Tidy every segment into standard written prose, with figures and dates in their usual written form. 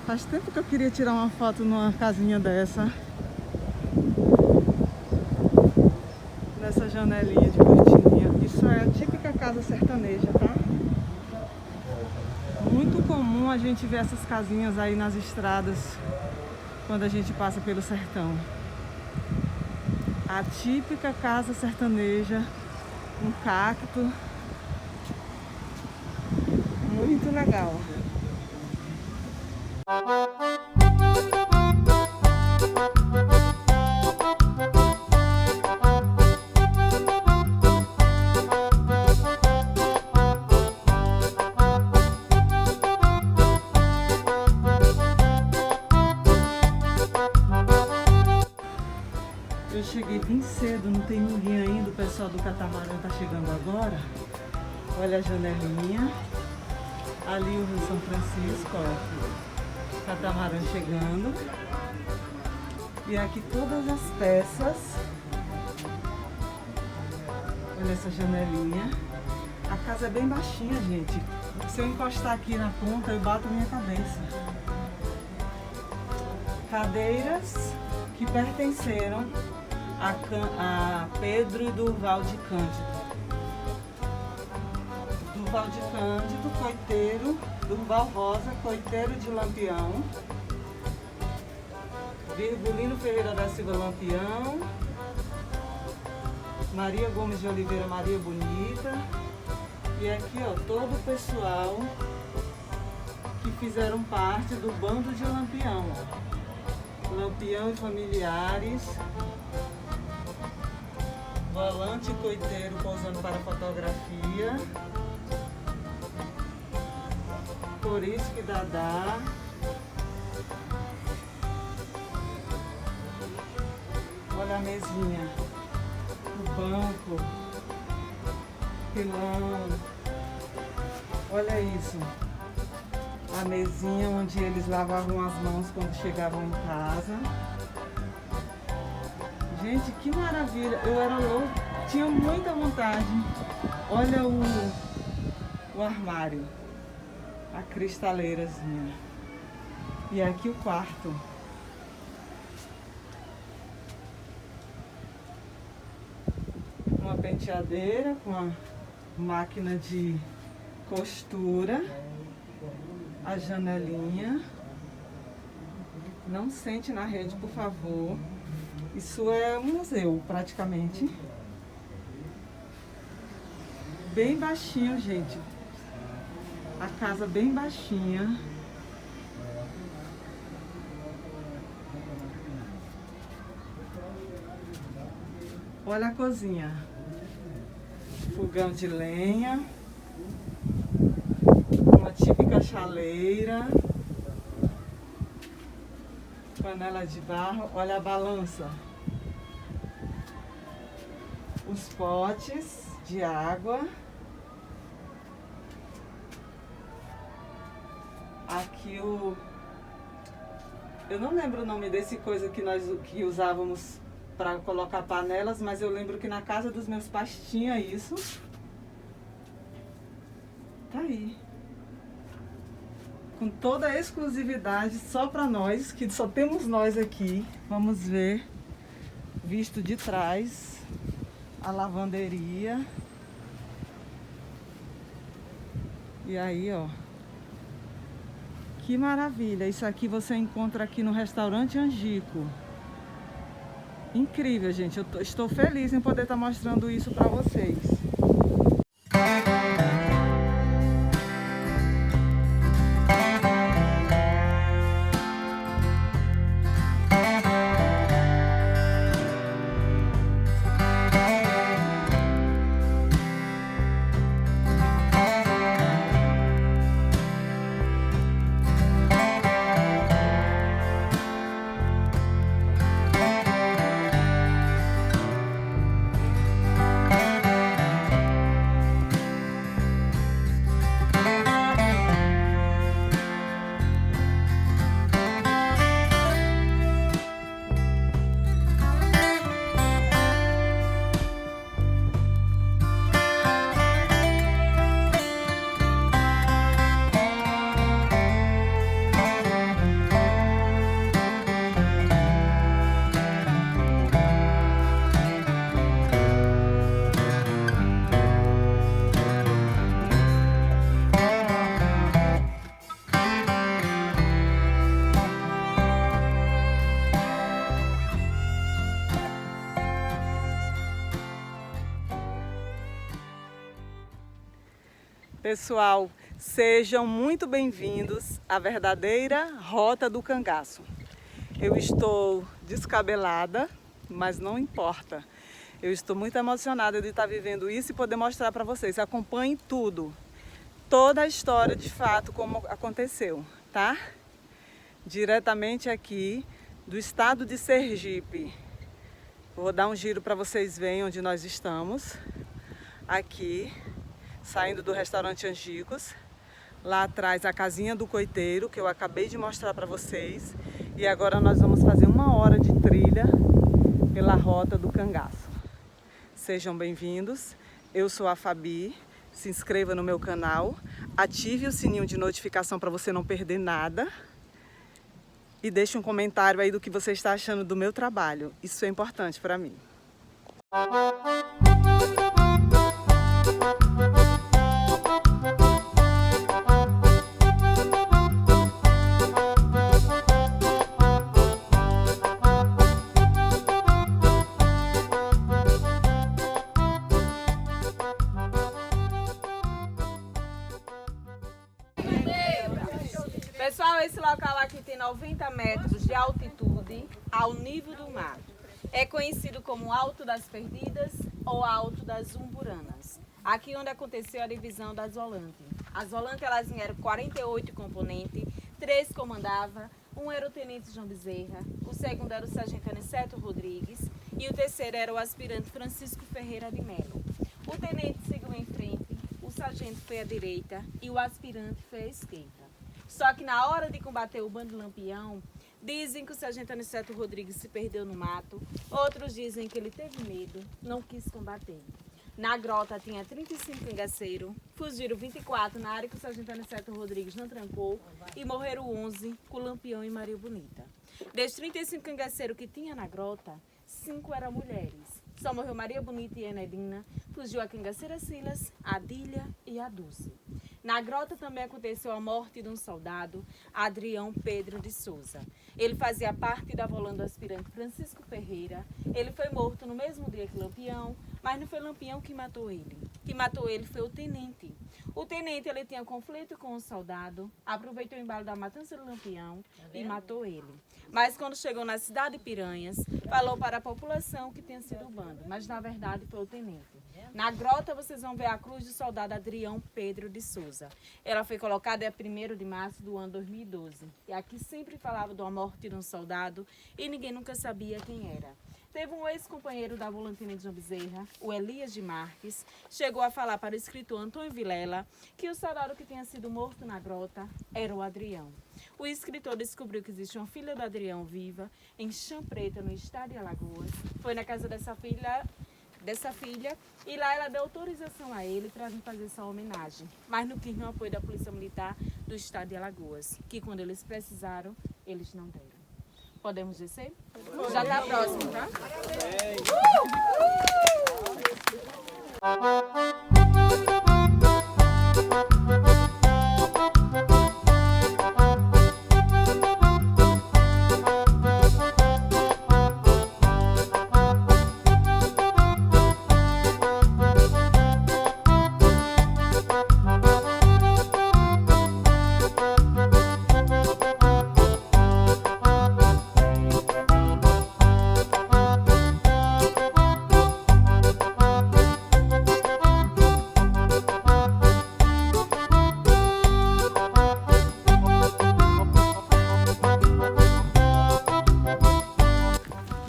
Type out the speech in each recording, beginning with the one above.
Faz tempo que eu queria tirar uma foto numa casinha dessa. Nessa janelinha de cortininha. Isso é a típica casa sertaneja, tá? Muito comum a gente ver essas casinhas aí nas estradas quando a gente passa pelo sertão. A típica casa sertaneja, um cacto. Muito legal. Eu cheguei bem cedo, não tem ninguém ainda, o pessoal do catamarã tá chegando agora. Olha a janelinha. Ali o Rio São Francisco, ó. Catamarã chegando. E aqui todas as peças. Olha essa janelinha. A casa é bem baixinha, gente. Se eu encostar aqui na ponta, eu bato a minha cabeça. Cadeiras que pertenceram a Pedro Durval de Cândido. Durval de Cândido, coiteiro, Durval Rosa, coiteiro de Lampião, Virgulino Ferreira da Silva Lampião, Maria Gomes de Oliveira Maria Bonita, e aqui ó, todo o pessoal que fizeram parte do bando de Lampião, Lampião e familiares, volante coiteiro pousando para fotografia, por isso que Dadá, olha a mesinha, o banco, pilão, olha isso, a mesinha onde eles lavavam as mãos quando chegavam em casa. Gente, que maravilha, eu era louco, tinha muita vontade. Olha o armário, a cristaleirazinha. E aqui o quarto. Uma penteadeira com a máquina de costura. A janelinha. Não sente na rede, por favor. Isso é um museu, praticamente. Bem baixinho, gente. A casa bem baixinha. Olha a cozinha. Fogão de lenha. Uma típica chaleira. Panela de barro, olha a balança, os potes de água, aqui eu não lembro o nome desse coisa que nós usávamos para colocar panelas, mas eu lembro que na casa dos meus pais tinha isso. Tá aí. Com toda a exclusividade, só para nós, que só temos nós aqui. Vamos ver, visto de trás, a lavanderia. E aí, ó. Que maravilha. Isso aqui você encontra aqui no restaurante Angico. Incrível, gente. Eu estou feliz em poder estar mostrando isso para vocês. Pessoal, sejam muito bem-vindos à verdadeira Rota do Cangaço. Eu estou descabelada, mas não importa. Eu estou muito emocionada de estar vivendo isso e poder mostrar para vocês. Acompanhem tudo, toda a história de fato como aconteceu, tá? Diretamente aqui do estado de Sergipe. Vou dar um giro para vocês verem onde nós estamos. Aqui, saindo do restaurante Angicos. Lá atrás a casinha do coiteiro, que eu acabei de mostrar para vocês. E agora nós vamos fazer 1 hora de trilha pela Rota do Cangaço. Sejam bem-vindos. Eu sou a Fabi. Se inscreva no meu canal. Ative o sininho de notificação para você não perder nada. E deixe um comentário aí do que você está achando do meu trabalho. Isso é importante para mim. Pessoal, esse local aqui tem 90 metros de altitude ao nível do mar. É conhecido como Alto das Perdidas ou Alto das Umburanas. Aqui onde aconteceu a divisão das volantes. As volantes elas eram 48 componentes, 3 comandavam, um era o Tenente João Bezerra, o segundo era o Sargento Aniceto Rodrigues e o terceiro era o aspirante Francisco Ferreira de Melo. O tenente seguiu em frente, o sargento foi à direita e o aspirante foi à esquerda. Só que na hora de combater o bando Lampião, dizem que o sargento Aniceto Rodrigues se perdeu no mato, outros dizem que ele teve medo, não quis combater. Na grota tinha 35 cangaceiros, fugiram 24 na área que o sargento Aniceto Rodrigues não trancou e morreram 11 com Lampião e Maria Bonita. Desses 35 cangaceiros que tinha na grota, 5 eram mulheres. Só morreu Maria Bonita e Enedina, fugiu a cangaceira Silas, a Adília e a Dulce. Na grota também aconteceu a morte de um soldado, Adrião Pedro de Souza. Ele fazia parte da volante do aspirante Francisco Ferreira. Ele foi morto no mesmo dia que Lampião, mas não foi Lampião que matou ele. Quem matou ele foi o tenente. O tenente ele tinha conflito com o soldado, aproveitou o embalo da matança do Lampião e matou ele. Mas quando chegou na cidade de Piranhas, falou para a população que tinha sido o bando, mas na verdade foi o tenente. Na grota vocês vão ver a cruz do soldado Adrião Pedro de Souza. Ela foi colocada dia 1º de março do ano 2012. E aqui sempre falava de uma morte de um soldado e ninguém nunca sabia quem era. Teve um ex-companheiro da volantina de João Bezerra, o Elias de Marques, chegou a falar para o escritor Antônio Vilela que o soldado que tinha sido morto na grota era o Adrião. O escritor descobriu que existe uma filha do Adrião viva em Chã Preta, no estado de Alagoas. Foi na casa dessa filha e lá ela deu autorização a ele para vir fazer essa homenagem, mas não quis no apoio da Polícia Militar do estado de Alagoas, que quando eles precisaram, eles não deram. Podemos descer? Já está próximo, tá?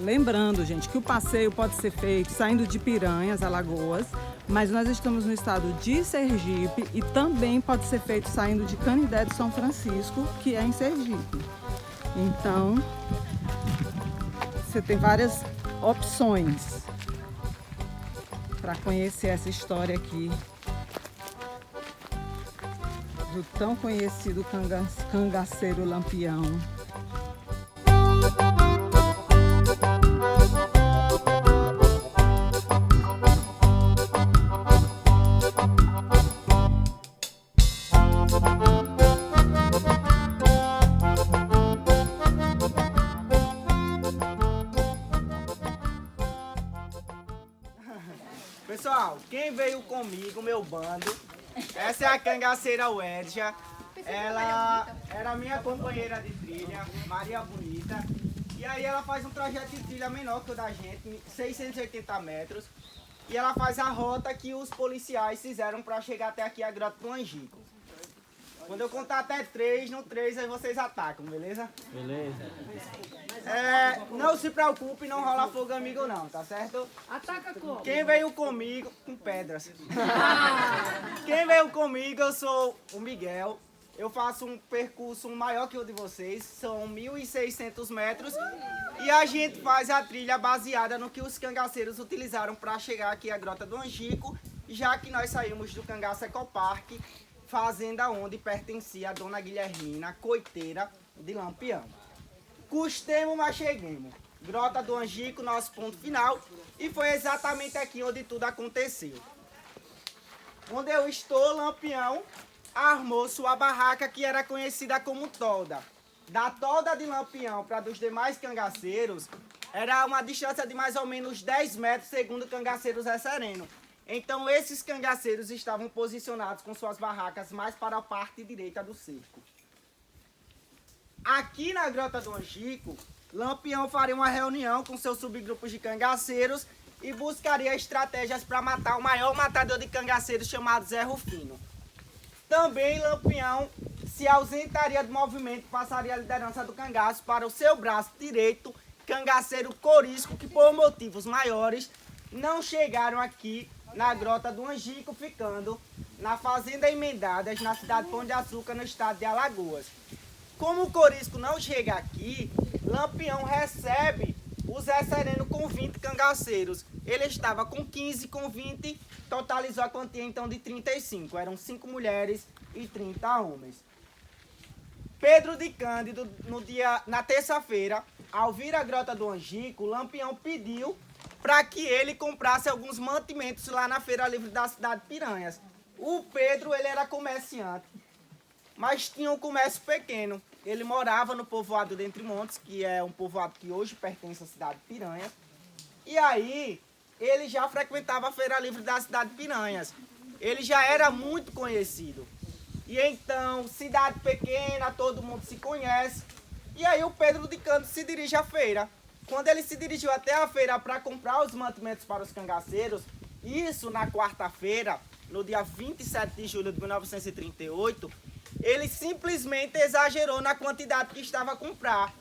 Lembrando, gente, que o passeio pode ser feito saindo de Piranhas, Alagoas, mas nós estamos no estado de Sergipe e também pode ser feito saindo de Canindé de São Francisco, que é em Sergipe. Então, você tem várias opções para conhecer essa história aqui do tão conhecido cangaceiro Lampião. Pessoal, quem veio comigo, meu bando, Essa é a cangaceira Wedja. Ela era minha companheira de trilha, Maria Bonita. E aí ela faz um trajeto de trilha menor que o da gente, 680 metros. E ela faz a rota que os policiais fizeram para chegar até aqui a Grota do Angico. Quando eu contar até 3, no 3 aí vocês atacam, beleza? Beleza. Não se preocupe, não rola fogo amigo não, tá certo? Ataca como? Quem veio comigo, com pedras. Quem veio comigo, eu sou o Miguel. Eu faço um percurso maior que o de vocês, são 1.600 metros. E a gente faz a trilha baseada no que os cangaceiros utilizaram para chegar aqui à Grota do Angico, já que nós saímos do Cangaço Ecopark, fazenda onde pertencia a Dona Guilhermina, coiteira de Lampião. Custemos, mas cheguemos. Grota do Angico, nosso ponto final, e foi exatamente aqui onde tudo aconteceu. Onde eu estou, Lampião armou sua barraca, que era conhecida como tolda. Da tolda de Lampião para dos demais cangaceiros, era uma distância de mais ou menos 10 metros, segundo o cangaceiro Zé Sereno. Então esses cangaceiros estavam posicionados com suas barracas mais para a parte direita do cerco. Aqui na Grota do Angico, Lampião faria uma reunião com seus subgrupos de cangaceiros e buscaria estratégias para matar o maior matador de cangaceiros chamado Zé Rufino. Também Lampião se ausentaria do movimento e passaria a liderança do cangaço para o seu braço direito, cangaceiro Corisco, que por motivos maiores não chegaram aqui na Grota do Angico, ficando na Fazenda Emendadas, na cidade de Pão de Açúcar, no estado de Alagoas. Como o Corisco não chega aqui, Lampião recebe o Zé Sereno com 20 cangaceiros. Ele estava com 15, com 20, totalizou a quantia então de 35. Eram 5 mulheres e 30 homens. Pedro de Cândido, na terça-feira, ao vir à Grota do Angico, Lampião pediu para que ele comprasse alguns mantimentos lá na Feira Livre da cidade de Piranhas. O Pedro, ele era comerciante, mas tinha um comércio pequeno. Ele morava no povoado de Entre Montes, que é um povoado que hoje pertence à cidade de Piranhas. E aí, ele já frequentava a Feira Livre da cidade de Piranhas. Ele já era muito conhecido. E então, cidade pequena, todo mundo se conhece. E aí o Pedro de Cândido se dirige à feira. Quando ele se dirigiu até a feira para comprar os mantimentos para os cangaceiros, isso na quarta-feira, no dia 27 de julho de 1938, ele simplesmente exagerou na quantidade que estava a comprar.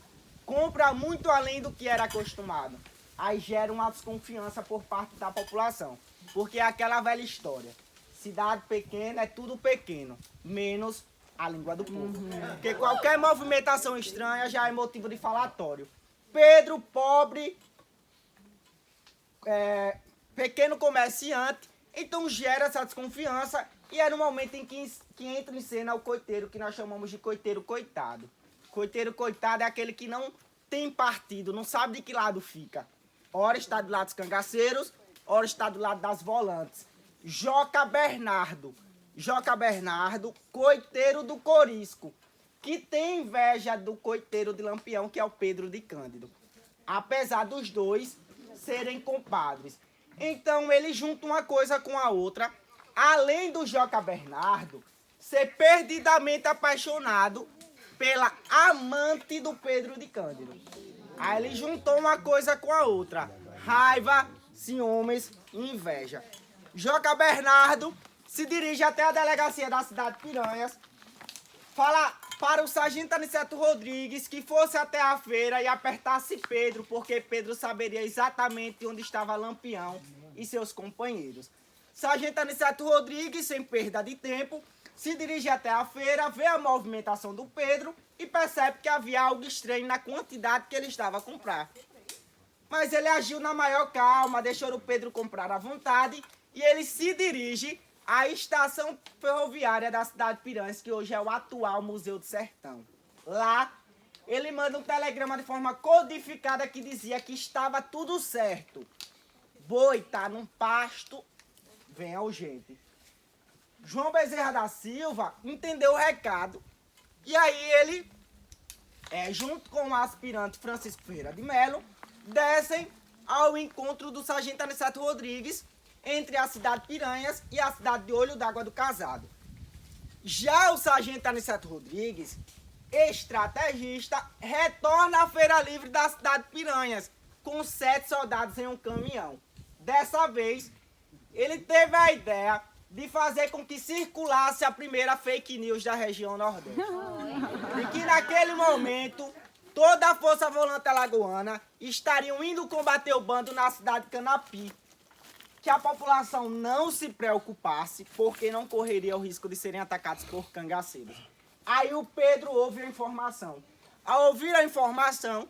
Compra muito além do que era acostumado. Aí gera uma desconfiança por parte da população. Porque é aquela velha história. Cidade pequena é tudo pequeno, menos a língua do povo. Porque qualquer movimentação estranha já é motivo de falatório. Pedro, pobre, pequeno comerciante, então gera essa desconfiança. E é no momento em que entra em cena o coiteiro, que nós chamamos de coiteiro coitado. Coiteiro coitado é aquele que não tem partido, não sabe de que lado fica. Ora está do lado dos cangaceiros, ora está do lado das volantes. Joca Bernardo, coiteiro do Corisco, que tem inveja do coiteiro de Lampião, que é o Pedro de Cândido. Apesar dos dois serem compadres. Então ele junta uma coisa com a outra. Além do Joca Bernardo ser perdidamente apaixonado pela amante do Pedro de Cândido. Aí ele juntou uma coisa com a outra. Raiva, ciúmes e inveja. Joca Bernardo se dirige até a delegacia da cidade de Piranhas. Fala para o sargento Aniceto Rodrigues que fosse até a feira e apertasse Pedro, porque Pedro saberia exatamente onde estava Lampião e seus companheiros. Sargento Aniceto Rodrigues, sem perda de tempo, se dirige até a feira, vê a movimentação do Pedro e percebe que havia algo estranho na quantidade que ele estava a comprar. Mas ele agiu na maior calma, deixou o Pedro comprar à vontade e ele se dirige à estação ferroviária da cidade de Piranhas, que hoje é o atual Museu do Sertão. Lá, ele manda um telegrama de forma codificada que dizia que estava tudo certo. Boi tá num pasto, venha urgente. João Bezerra da Silva entendeu o recado e aí ele, junto com o aspirante Francisco Ferreira de Melo, descem ao encontro do sargento Aniceto Rodrigues entre a cidade de Piranhas e a cidade de Olho d'Água do Casado. Já o sargento Aniceto Rodrigues, estrategista, retorna à Feira Livre da cidade de Piranhas, com 7 soldados em um caminhão. Dessa vez, ele teve a ideia de fazer com que circulasse a primeira fake news da região Nordeste. E que naquele momento, toda a Força Volante Alagoana estariam indo combater o bando na cidade de Canapi. Que a população não se preocupasse, porque não correria o risco de serem atacados por cangaceiros. Aí o Pedro ouve a informação. Ao ouvir a informação,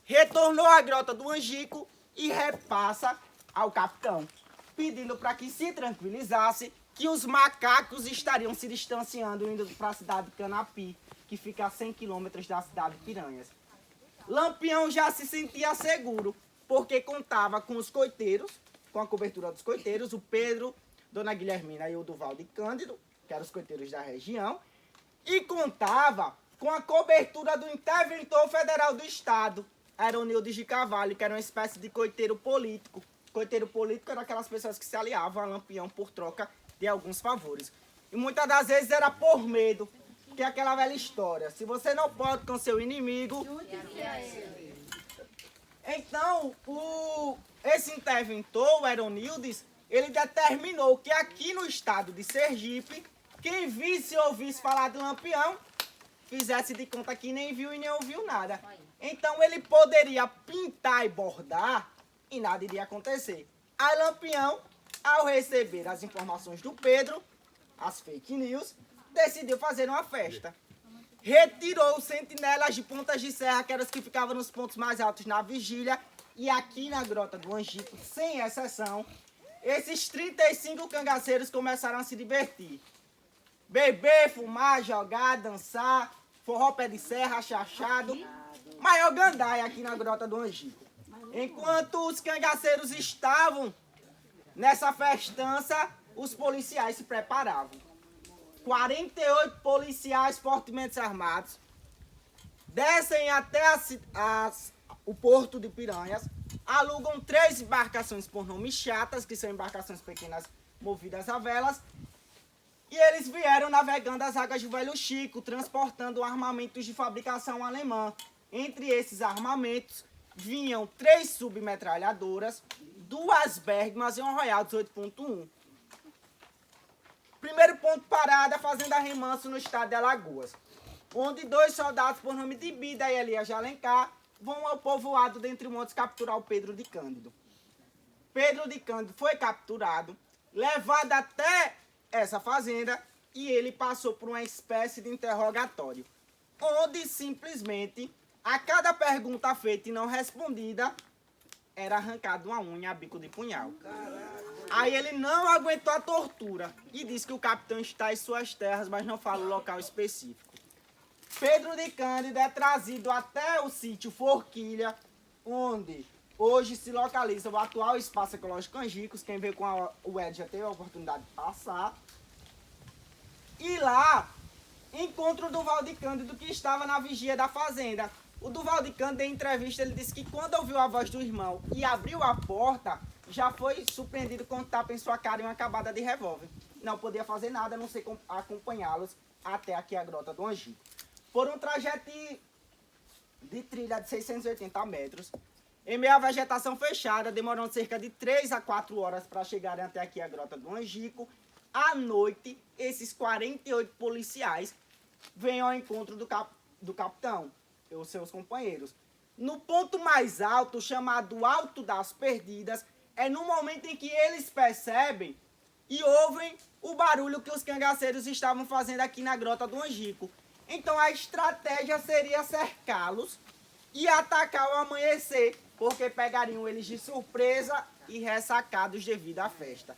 retornou à Grota do Angico e repassa ao capitão, pedindo para que se tranquilizasse que os macacos estariam se distanciando indo para a cidade de Canapi, que fica a 100 quilômetros da cidade de Piranhas. Lampião já se sentia seguro, porque contava com os coiteiros, com a cobertura dos coiteiros, o Pedro, Dona Guilhermina e o Duvaldo de Cândido, que eram os coiteiros da região, e contava com a cobertura do interventor federal do estado, Aronildo de Carvalho, que era uma espécie de coiteiro político. Coiteiro político era aquelas pessoas que se aliavam a Lampião por troca de alguns favores. E muitas das vezes era por medo, que é aquela velha história. Se você não pode com seu inimigo... Então, esse interventor, o Aronildes, ele determinou que aqui no estado de Sergipe, quem visse ou ouvisse falar de Lampião, fizesse de conta que nem viu e nem ouviu nada. Então ele poderia pintar e bordar e nada iria acontecer. Aí Lampião, ao receber as informações do Pedro, as fake news, decidiu fazer uma festa. Retirou os sentinelas de pontas de serra, que eram os que ficavam nos pontos mais altos na vigília, e aqui na Grota do Angico, sem exceção, esses 35 cangaceiros começaram a se divertir. Beber, fumar, jogar, dançar, forró pé de serra, chachado, maior gandaia aqui na Grota do Angico. Enquanto os cangaceiros estavam nessa festança, os policiais se preparavam. 48 policiais fortemente armados descem até o porto de Piranhas, alugam 3 embarcações por nome chatas, que são embarcações pequenas movidas a velas, e eles vieram navegando as águas do Velho Chico, transportando armamentos de fabricação alemã. Entre esses armamentos vinham 3 submetralhadoras, 2 Bergmanns e um Royal 18.1. Primeiro ponto parada, Fazenda Remanso, no estado de Alagoas, onde 2 soldados por nome de Bida e Elias de Alencar vão ao povoado de Entre Montes capturar o Pedro de Cândido. Pedro de Cândido foi capturado, levado até essa fazenda e ele passou por uma espécie de interrogatório, onde simplesmente a cada pergunta feita e não respondida era arrancada uma unha a bico de punhal. Aí ele não aguentou a tortura e disse que o capitão está em suas terras, mas não fala o local específico. Pedro de Cândido é trazido até o sítio Forquilha, onde hoje se localiza o atual Espaço Ecológico Angicos. Quem veio com o Ed já teve a oportunidade de passar. E lá encontra o Duvaldo de Cândido, que estava na vigia da fazenda. O Duvaldo de Cândido, em entrevista, ele disse que quando ouviu a voz do irmão e abriu a porta, já foi surpreendido com um tapa em sua cara e uma cabada de revólver. Não podia fazer nada, a não ser acompanhá-los até aqui a Grota do Angico. Por um trajeto de trilha de 680 metros, em meio à vegetação fechada, demorando cerca de 3 a 4 horas para chegarem até aqui a Grota do Angico. À noite, esses 48 policiais vêm ao encontro do capitão e os seus companheiros. No ponto mais alto, chamado Alto das Perdidas, é no momento em que eles percebem e ouvem o barulho que os cangaceiros estavam fazendo aqui na Grota do Angico. Então a estratégia seria cercá-los e atacar ao amanhecer, porque pegariam eles de surpresa e ressacados devido à festa.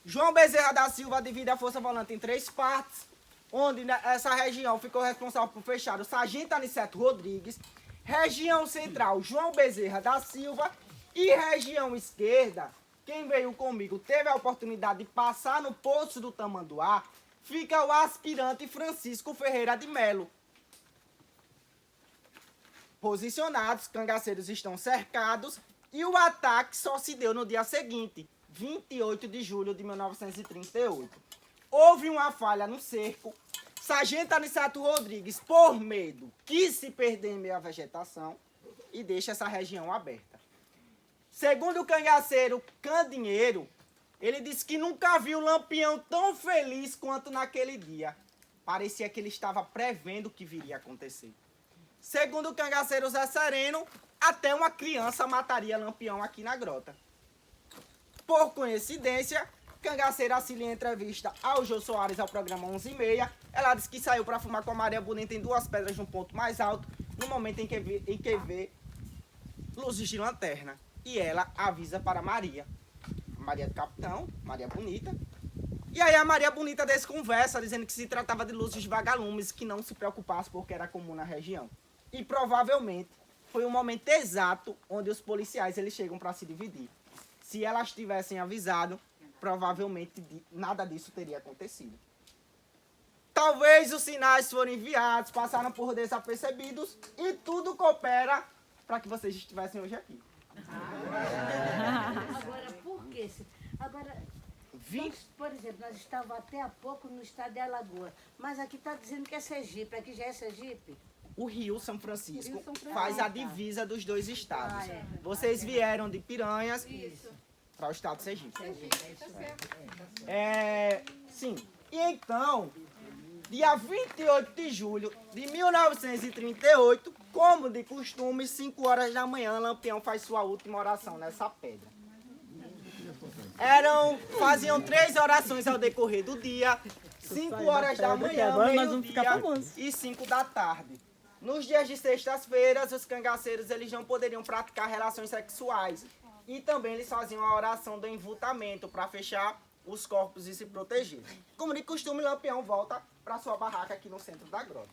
João Bezerra da Silva divide a Força Volante em 3 partes, onde essa região ficou responsável por fechar o sargento Aniceto Rodrigues, região central João Bezerra da Silva e região esquerda, quem veio comigo teve a oportunidade de passar no Poço do Tamanduá, fica o aspirante Francisco Ferreira de Melo. Posicionados, cangaceiros estão cercados E o ataque só se deu no dia seguinte, 28 de julho de 1938. Houve uma falha no cerco. Sargento Aniceto Rodrigues, por medo, quis se perder em meio à vegetação e deixa essa região aberta. Segundo o cangaceiro Candinheiro, ele disse que nunca viu Lampião tão feliz quanto naquele dia. Parecia que ele estava prevendo o que viria a acontecer. Segundo o cangaceiro Zé Sereno, até uma criança mataria Lampião aqui na grota. Por coincidência, cangaceira Cília, em entrevista ao Jô Soares ao programa 11h30, ela disse que saiu para fumar com a Maria Bonita em Duas Pedras, num ponto mais alto, no momento em que vê luzes de lanterna. E ela avisa para Maria do Capitão, Maria Bonita. E aí a Maria Bonita desconversa, dizendo que se tratava de luzes de vagalumes, que não se preocupasse porque era comum na região. E provavelmente foi o momento exato onde os policiais eles chegam para se dividir. Se elas tivessem avisado, provavelmente nada disso teria acontecido. Talvez os sinais foram enviados, passaram por desapercebidos e tudo coopera para que vocês estivessem hoje aqui. Agora, por quê? Agora, por exemplo, nós estávamos até há pouco no estado de Alagoas, mas aqui está dizendo que é Sergipe. Aqui já é Sergipe? O Rio São Francisco faz a divisa dos dois estados. Vocês vieram de Piranhas para o estado de Sergipe. Sim. E então, dia 28 de julho de 1938, como de costume, 5 horas da manhã, Lampião faz sua última oração nessa pedra. Faziam 3 orações ao decorrer do dia, 5 horas da manhã, meio-dia e 5 da tarde. Nos dias de sextas-feiras, os cangaceiros eles não poderiam praticar relações sexuais. E também eles faziam a oração do enlutamento para fechar os corpos e se proteger. Como de costume, Lampião volta para sua barraca aqui no centro da grota.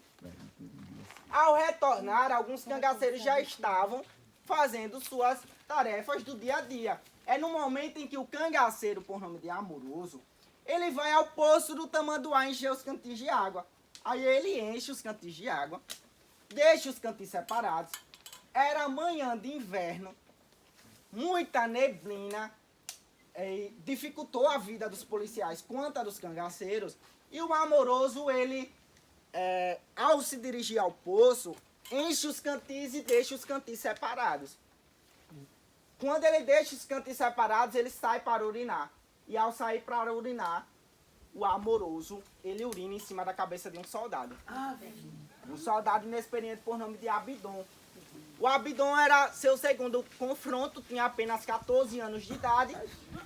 Ao retornar, alguns cangaceiros já estavam fazendo suas tarefas do dia a dia. É no momento em que o cangaceiro, por nome de Amoroso, ele vai ao poço do Tamanduá encher os cantis de água. Aí ele enche os cantis de água, deixa os cantis separados. Era manhã de inverno, muita neblina, dificultou a vida dos policiais quanto a dos cangaceiros. E o Amoroso, ele, ao se dirigir ao poço, enche os cantis e deixa os cantis separados. Quando ele deixa os cantis separados, ele sai para urinar. E ao sair para urinar, o Amoroso, ele urina em cima da cabeça de um soldado. Um soldado inexperiente por nome de Abidom. O Abidom era seu segundo confronto, tinha apenas 14 anos de idade.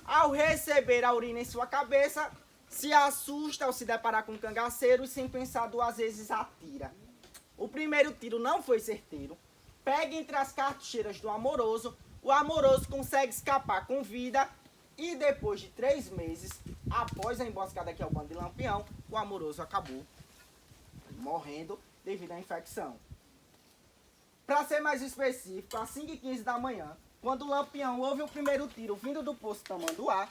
Ao receber a urina em sua cabeça, se assusta ao se deparar com um cangaceiro e, sem pensar 2 vezes, atira. O primeiro tiro não foi certeiro. Pega entre as cartucheiras do Amoroso. O Amoroso consegue escapar com vida e depois de 3 meses, após a emboscada que é o bando de Lampião, o Amoroso acabou morrendo devido à infecção. Para ser mais específico, às 5h15 da manhã, quando o Lampião ouve o primeiro tiro vindo do poço Tamanduá,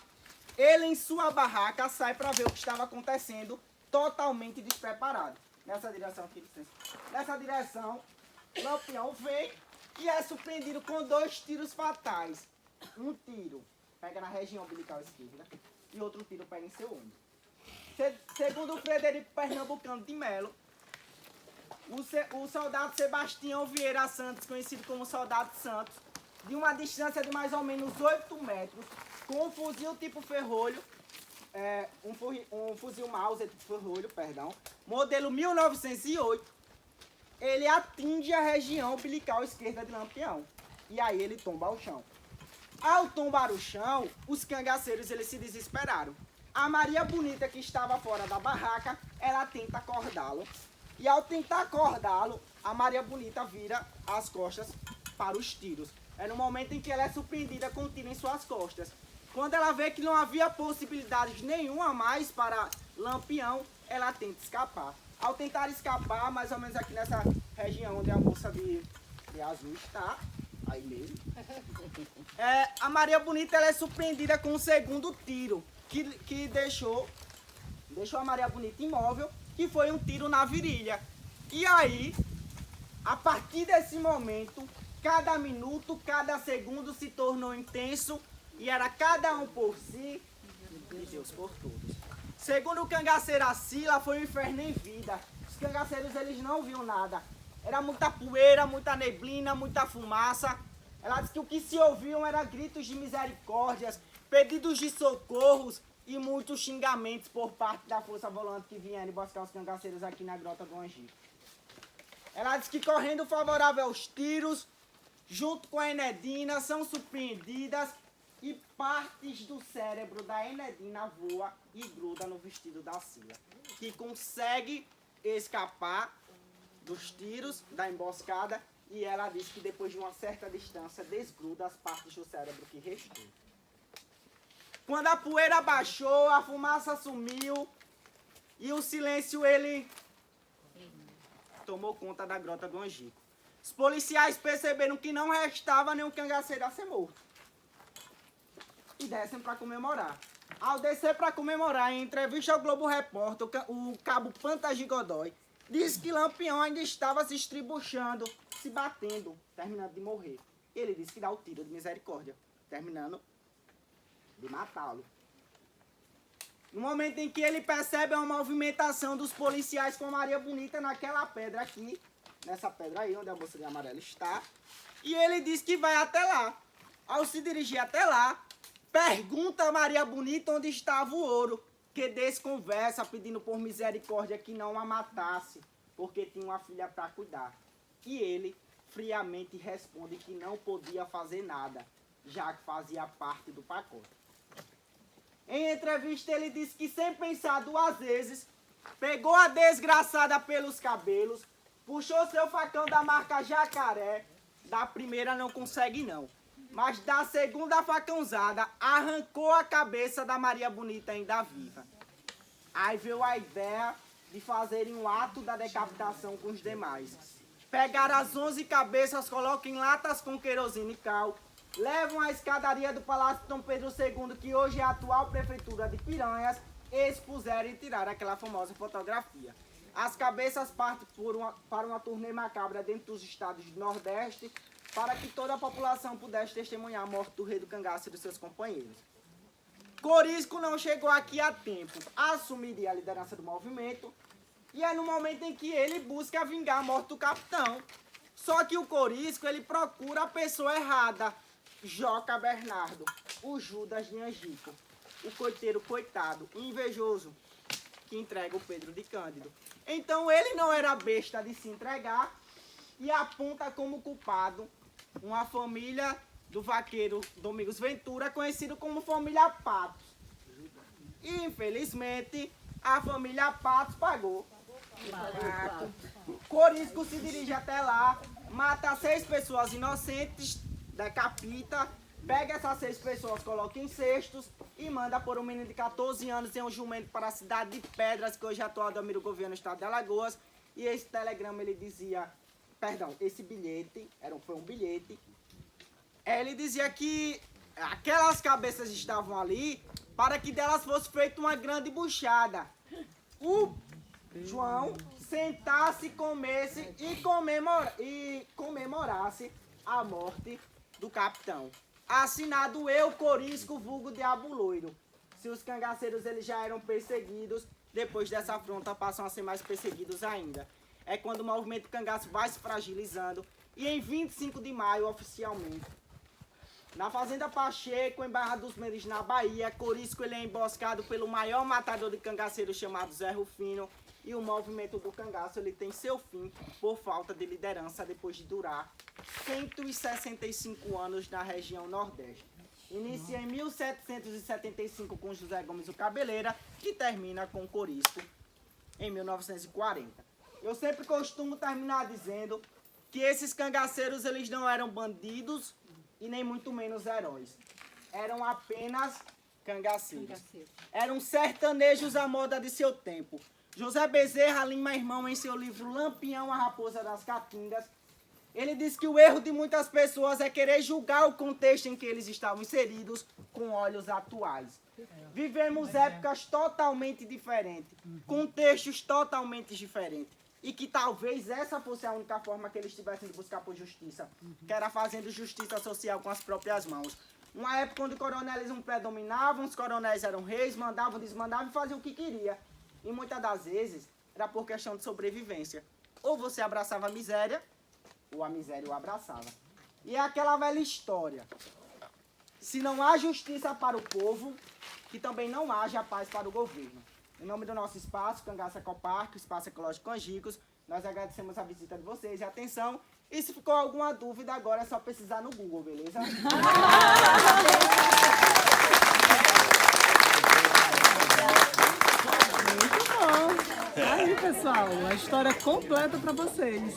ele em sua barraca sai para ver o que estava acontecendo, totalmente despreparado. Nessa direção aqui, licença. Nessa direção, Lampião vem e é surpreendido com 2 tiros fatais. Um tiro pega na região umbilical esquerda e outro tiro pega em seu ombro. Segundo o Frederico Pernambucano de Melo, o soldado Sebastião Vieira Santos, conhecido como Soldado Santos, de uma distância de mais ou menos 8 metros, com um fuzil tipo ferrolho, um fuzil Mauser tipo ferrolho, modelo 1908, ele atinge a região umbilical esquerda de Lampião. E aí ele tomba ao chão. Ao tombar o chão, os cangaceiros eles se desesperaram. A Maria Bonita, que estava fora da barraca, ela tenta acordá-lo. E ao tentar acordá-lo, a Maria Bonita vira as costas para os tiros. É no momento em que ela é surpreendida com um tiro em suas costas. Quando ela vê que não havia possibilidade nenhuma mais para Lampião, ela tenta escapar. Ao tentar escapar, mais ou menos aqui nessa região onde a moça de azul está, aí mesmo, a Maria Bonita ela é surpreendida com um segundo tiro, que deixou a Maria Bonita imóvel, que foi um tiro na virilha. E aí, a partir desse momento, cada minuto, cada segundo se tornou intenso e era cada um por si e Deus por todos. Segundo o cangaceiro Acila, foi um inferno em vida. Os cangaceiros eles não viam nada. Era muita poeira, muita neblina, muita fumaça. Ela disse que o que se ouviam era gritos de misericórdias, pedidos de socorros e muitos xingamentos por parte da força volante que vieram buscar os cangaceiros aqui na Grota do Angico. Ela disse que correndo favorável aos tiros, junto com a Enedina, são surpreendidas e partes do cérebro da Enedina voa e gruda no vestido da Sila, que consegue escapar dos tiros, da emboscada, e ela diz que depois de uma certa distância desgruda as partes do cérebro que restou. Quando a poeira baixou, a fumaça sumiu e o silêncio ele tomou conta da Grota do Angico. Os policiais perceberam que não restava nenhum cangaceiro a ser morto e descem para comemorar. Ao descer para comemorar, em entrevista ao Globo Repórter, o cabo Pantagi Godoy disse que Lampião ainda estava se estribuchando, se batendo, terminando de morrer. Ele disse que dá o tiro de misericórdia, terminando de matá-lo. No momento em que ele percebe uma movimentação dos policiais com Maria Bonita naquela pedra aqui, nessa pedra aí onde a bolsa de amarelo está, e ele diz que vai até lá. Ao se dirigir até lá, pergunta a Maria Bonita onde estava o ouro, que desconversa pedindo por misericórdia que não a matasse, porque tinha uma filha para cuidar. E ele friamente responde que não podia fazer nada, já que fazia parte do pacote. Em entrevista ele disse que sem pensar duas vezes, pegou a desgraçada pelos cabelos, puxou seu facão da marca Jacaré, da primeira não consegue não, mas da segunda facãozada arrancou a cabeça da Maria Bonita ainda viva. Aí veio a ideia de fazerem um ato da decapitação com os demais. Pegaram as 11 cabeças, colocam em latas com querosene e cal, levam à escadaria do Palácio Dom Pedro II, que hoje é a atual prefeitura de Piranhas, e expuseram e tiraram aquela famosa fotografia. As cabeças partem para uma turnê macabra dentro dos estados do Nordeste, para que toda a população pudesse testemunhar a morte do rei do cangaço e dos seus companheiros. Corisco não chegou aqui a tempo, assumiria a liderança do movimento, e é no momento em que ele busca vingar a morte do capitão. Só que o Corisco, ele procura a pessoa errada, Joca Bernardo, o Judas de Angico, o coiteiro coitado, invejoso, que entrega o Pedro de Cândido. Então ele não era besta de se entregar e aponta como culpado uma família do vaqueiro Domingos Ventura, conhecido como família Patos. E infelizmente a família Patos pagou. Corisco se dirige até lá, mata 6 pessoas inocentes, decapita, pega essas 6 pessoas, coloca em cestos e manda por um menino de 14 anos em um jumento para a cidade de Pedras, que hoje é atual do Almiro Governo no estado de Alagoas. E esse telegrama ele dizia, esse bilhete, foi um bilhete, ele dizia que aquelas cabeças estavam ali para que delas fosse feita uma grande buchada. O João sentasse, comesse e comemorasse a morte do capitão. Assinado eu, Corisco, vulgo Diabo Loiro. Se os cangaceiros eles já eram perseguidos, depois dessa afronta passam a ser mais perseguidos ainda. É quando o movimento cangaço vai se fragilizando e em 25 de maio, oficialmente, na Fazenda Pacheco, em Barra dos Mendes, na Bahia, Corisco ele é emboscado pelo maior matador de cangaceiros chamado Zé Rufino, e o movimento do cangaço ele tem seu fim por falta de liderança depois de durar 165 anos na região Nordeste. Inicia em 1775 com José Gomes o Cabeleira, que termina com Corisco em 1940. Eu sempre costumo terminar dizendo que esses cangaceiros eles não eram bandidos e nem muito menos heróis. Eram apenas cangaceiros. Eram sertanejos à moda de seu tempo. José Bezerra Lima, irmão, em seu livro Lampião, a Raposa das Caatingas, ele diz que o erro de muitas pessoas é querer julgar o contexto em que eles estavam inseridos com olhos atuais. Vivemos épocas totalmente diferentes, contextos totalmente diferentes. e que talvez essa fosse a única forma que eles tivessem de buscar por justiça, que era fazendo justiça social com as próprias mãos. Uma época onde o coronelismo predominava, os coronéis eram reis, mandavam, desmandavam e faziam o que queria. E muitas das vezes era por questão de sobrevivência. Ou você abraçava a miséria, ou a miséria o abraçava. E é aquela velha história. Se não há justiça para o povo, que também não haja paz para o governo. Em nome do nosso espaço, Cangaça Ecoparque, Espaço Ecológico Angicos, nós agradecemos a visita de vocês e a atenção. E se ficou alguma dúvida agora é só pesquisar no Google, beleza? Muito bom. Aí, pessoal, a história completa para vocês.